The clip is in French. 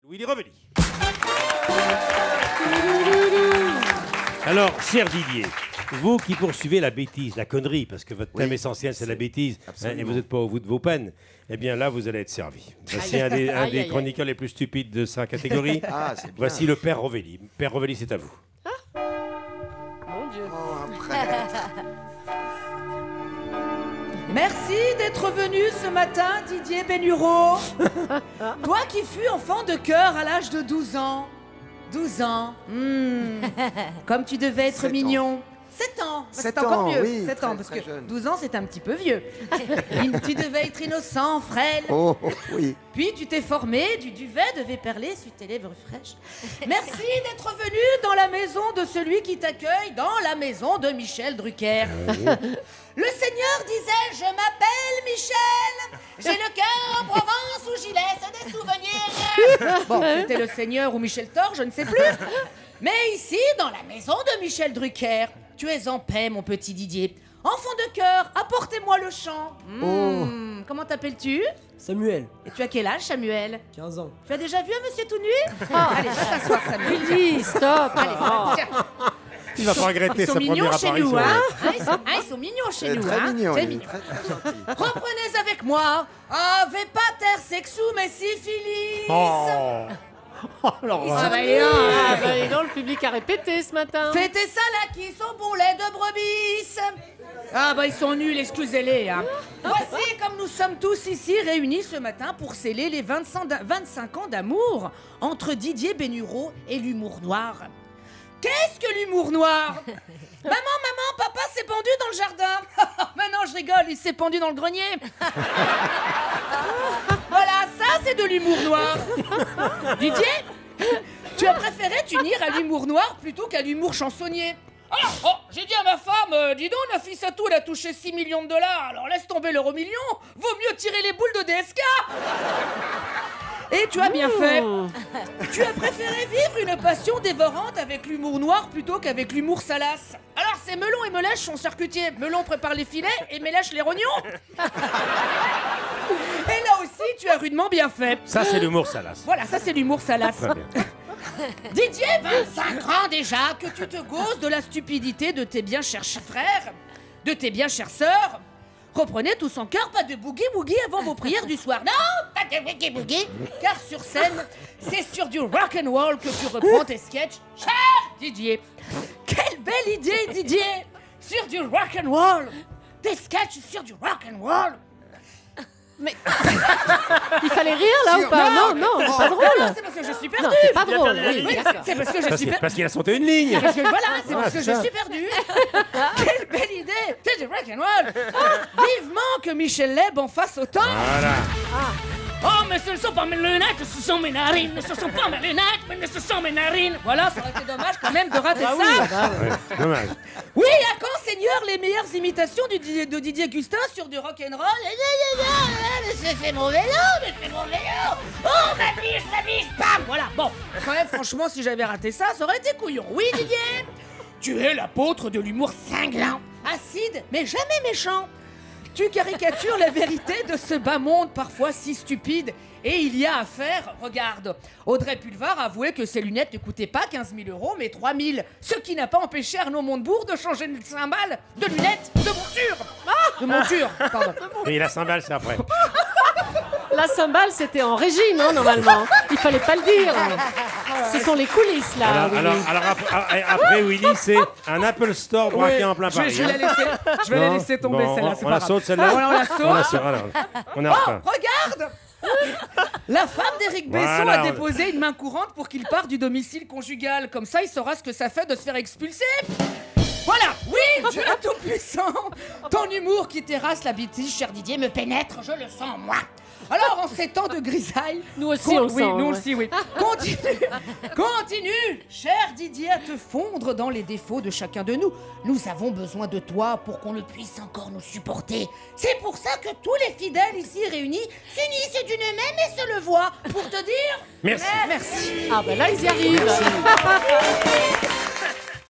Louis est revenu. Alors, cher Didier, vous qui poursuivez la bêtise, la connerie, parce que votre thème essentiel c'est la bêtise, et vous n'êtes pas au bout de vos peines, eh bien là vous allez être servi. Voici un des chroniqueurs les plus stupides de sa catégorie. Voici le Père Rovelli. Père Rovelli, c'est à vous. Mon Dieu. Merci d'être venu ce matin, Didier Bénureau. Toi qui fus enfant de cœur à l'âge de 12 ans. 12 ans. Comme tu devais être mignon. 7 ans. C'est encore mieux. Oui, 7 ans, parce que 12 ans, c'est un petit peu vieux. Tu devais être innocent, frêle. Oh, oui. Puis tu t'es formé, du duvet devait perler sur tes lèvres fraîches. Merci d'être venu dans la maison de celui qui t'accueille, dans la maison de Michel Drucker. Le Seigneur disait, je m'appelle Michel, j'ai le cœur en Provence où j'y laisse des souvenirs. Bon, c'était le Seigneur ou Michel Thor, je ne sais plus. Mais ici, dans la maison de Michel Drucker, tu es en paix, mon petit Didier. Enfant de cœur, apportez-moi le chant. Comment t'appelles-tu? Samuel. Et tu as quel âge, Samuel? 15 ans. Tu as déjà vu un monsieur tout nu? Allez, va t'asseoir, Samuel. Willy, stop. Allez, tiens. Il va pas regretter Ils sa sont première mignons chez apparition. nous, hein? Ils sont mignons chez nous, Très hein? mignon, C'est lui, mignon. très gentil. Reprenez avec moi. Ave pater sexum et syphilis. Alors, Ça va aller, hein? Ah, bah, et non, le public a répété ce matin. Fêtez ça là qui sont bon lait de brebis. Ah bah ils sont nuls, excusez-les. Hein. Voici comme nous sommes tous ici réunis ce matin pour sceller les 25 ans d'amour entre Didier Bénureau et l'humour noir. Qu'est-ce que l'humour noir? Maman, papa s'est pendu dans le jardin. Maintenant je rigole, il s'est pendu dans le grenier. Voilà, ça c'est de l'humour noir. Didier, tu as préféré t'unir à l'humour noir plutôt qu'à l'humour chansonnier. Alors, j'ai dit à ma femme, dis donc, Nafissatou, elle a touché 6 millions de dollars, alors laisse tomber l'euro million, vaut mieux tirer les boules de DSK. Et tu as bien fait. Tu as préféré vivre une passion dévorante avec l'humour noir plutôt qu'avec l'humour salace. Alors c'est Melon et Melèche sont charcutiers. Melon prépare les filets et Melèche les rognons. Et là aussi, tu as rudement bien fait. ça c'est l'humour salace. Voilà, ça c'est l'humour salace. Très bien. Didier, 25 ans déjà, que tu te gausses de la stupidité de tes bien chers frères, de tes bien chères sœurs. Reprenez tous en cœur, pas de boogie-woogie avant vos prières du soir. Non, pas de boogie-woogie, car sur scène, c'est sur du rock'n'roll que tu reprends tes sketchs. Cher Didier, quelle belle idée, Didier. Sur du rock'n'roll, tes sketchs sur du rock'n'roll. Mais il fallait rire là ou pas? Non, non, c'est pas drôle. Non, c'est parce que je suis perdu. Non, c'est pas drôle. Oui, Oui, bien sûr. c'est parce que je suis perdu. Parce qu'il a sauté une ligne. Parce que voilà, c'est parce que je suis perdu. Quelle belle idée. C'est du rock'n'roll. Vivement que Michel Leb en fasse autant. Voilà. Oh, mais ce ne sont pas mes lunettes, ce sont mes narines. Ce ne sont pas mes lunettes, mais ce sont mes narines. Voilà, ça aurait été dommage quand même de rater ça. Ouais, dommage. Oui, à quand, Seigneur, les meilleures imitations de Didier Gustin sur du rock'n'roll? Mais c'est mon vélo, mais c'est mon vélo. Oh, ma biche, bam. Voilà, bon, quand même, franchement, si j'avais raté ça, ça aurait été couillon. Oui, Didier, tu es l'apôtre de l'humour cinglant, acide, mais jamais méchant. Tu caricatures la vérité de ce bas monde parfois si stupide. Et il y a à faire, regarde. Audrey Pulvar avouait que ses lunettes ne coûtaient pas 15 000 euros, mais 3 000. Ce qui n'a pas empêché Arnaud Montebourg de changer de cymbale, de lunettes, de monture. De monture, pardon. Et la cymbale, c'est après. La cymbale, c'était en régime, hein, normalement. Il fallait pas le dire. Ce sont les coulisses, là. Alors, après, Willy, c'est un Apple Store braqué en plein Paris. Je vais la laisser tomber, Bon, celle-là, c'est on pas la grave. saute, celle-là. Voilà, on la saute. On la saute, alors. On a refaim. Regarde. La femme d'Éric Besson Voilà. a déposé une main courante pour qu'il parte du domicile conjugal. Comme ça, il saura ce que ça fait de se faire expulser. Voilà, oui, Dieu tout-puissant. Ton humour qui terrasse la bêtise, cher Didier, me pénètre, je le sens, moi. Alors, en ces temps de grisaille... Nous aussi, on le oui, sent, nous ouais. aussi, oui. Continue, cher Didier, à te fondre dans les défauts de chacun de nous. Nous avons besoin de toi pour qu'on ne puisse encore nous supporter. C'est pour ça que tous les fidèles ici réunis s'unissent d'une même et se le voient pour te dire... Merci. Merci. Ah ben là, ils y arrivent.